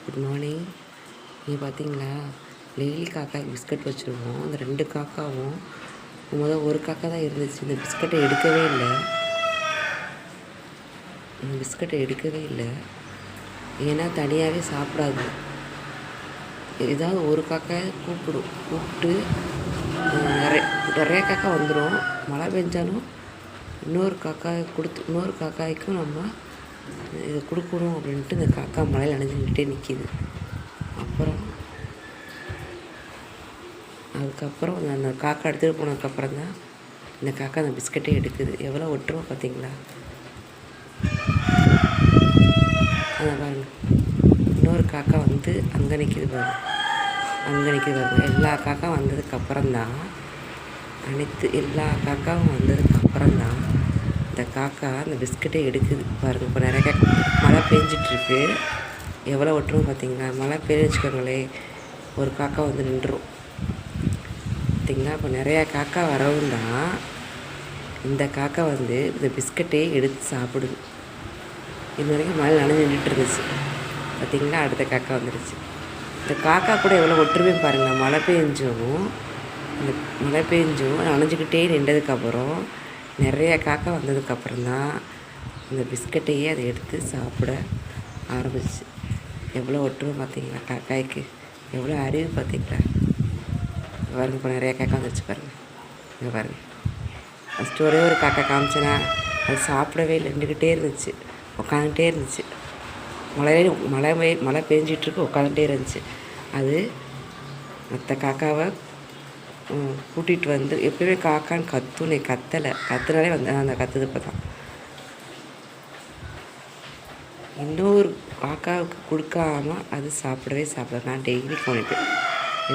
Good morning. நீங்கள் பார்த்தீங்களா, daily காக்காய்க்கு biscuit வச்சுருவோம். அந்த 2 காக்காவும் ஒரு காக்கா தான் இருந்துச்சு. இந்த பிஸ்கட்டை எடுக்கவே இல்லை. ஏன்னா தனியாகவே சாப்பிடாது. ஏதாவது ஒரு காக்காயை கூப்பிட்டு நிறைய காக்கா வந்துடும். மழை பெஞ்சாலும் இன்னொரு காக்காய்க்கும் நம்ம இதை கொடுக்கணும் அப்படின்ட்டு இந்த காக்கா மழையில் நனைஞ்சுக்கிட்டே நிற்கிது. அதுக்கப்புறம் அந்த காக்கா எடுத்துகிட்டு போனதுக்கப்புறம் தான் இந்த காக்கா அந்த பிஸ்கட்டே எடுக்குது. எவ்வளோ ஒற்றுமை பார்த்தீங்களா? அதை பாருங்கள், இன்னொரு காக்கா வந்து அங்கே நிற்கிது பாருங்கள். எல்லா காக்காவும் வந்ததுக்கப்புறம் தான் எல்லா காக்காவும் வந்ததுக்கப்புறம் தான் இந்த காக்கா அந்த பிஸ்கட்டை எடுக்குது பாருங்கள். இப்போ நிறைய மழை பெஞ்சிட்ருக்கு. எவ்வளோ ஒற்றுமை பார்த்தீங்களா? மழை பெய்ய வச்சுக்கோங்களேன், ஒரு காக்கா வந்து நின்றுடும் பார்த்தீங்களா? இப்போ நிறையா காக்கா வரவும் தான் இந்த காக்கா வந்து இந்த பிஸ்கட்டையே எடுத்து சாப்பிடுது. இது வரைக்கும் மழை நின்றுட்டு இருந்துச்சு பார்த்தீங்களா? அடுத்த காக்கா வந்துடுச்சு. இந்த காக்கா கூட எவ்வளோ ஒற்றுமை பாருங்கள். மழை பெஞ்சும் நனைஞ்சிக்கிட்டே நின்றதுக்கப்புறம் நிறைய காக்கா வந்ததுக்கப்புறம் தான் அந்த பிஸ்கட்டையே அதை எடுத்து சாப்பிட ஆரம்பிச்சு. எவ்வளோ ஒற்றுமை பார்த்தீங்களா? காக்காய்க்கு எவ்வளோ அறிவு பார்த்தீங்களா? பாருங்கள், இப்போ நிறையா காக்கா வந்துடுச்சு பாருங்கள். இங்கே பாருங்கள், ஃபஸ்ட்டு ஒரே ஒரு காக்கா காமிச்சேன்னா அது சாப்பிடவே இல்லை, நின்றுக்கிட்டே இருந்துச்சு, உட்காந்துட்டே இருந்துச்சு. மழை பெஞ்சிட்ருக்கு, உட்காந்துட்டே இருந்துச்சு. அது மற்ற காக்காவை கூட்டிகிட்டு வந்து எப்போயுமே காக்கான்னு கத்துனாலே வந்து அந்த கத்துது. இப்போ தான் இன்னொரு காக்காவுக்கு கொடுக்காம அது சாப்பிடவே சாப்பிடாது. நான் டெய்லி போனிட்டேன்.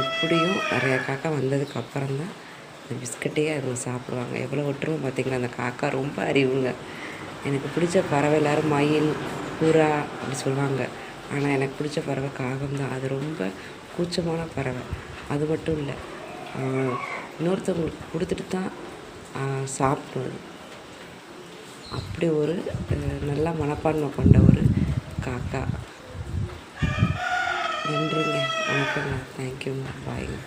எப்படியும் நிறையா காக்கா வந்ததுக்கப்புறம் தான் அந்த பிஸ்கட்டையே அது சாப்பிடுவாங்க. எவ்வளோ ஒற்றுமை பார்த்திங்களா? அந்த காக்கா ரொம்ப அறிவுங்க. எனக்கு பிடிச்ச பறவை எல்லோரும் மயில், புறா அப்படி சொல்லுவாங்க. ஆனால் எனக்கு பிடிச்ச பறவை காகம் தான். அது ரொம்ப கூச்சமான பறவை. அது மட்டும் இல்லை, இன்னொருத்தவங்களுக்கு கொடுத்துட்டு தான் சாப்பிடுவது. அப்படி ஒரு நல்ல மனப்பான்மை கொண்ட ஒரு காக்கா. நன்றிங்க, வணக்கங்க, தேங்க்யூங்க, பாய்ங்க.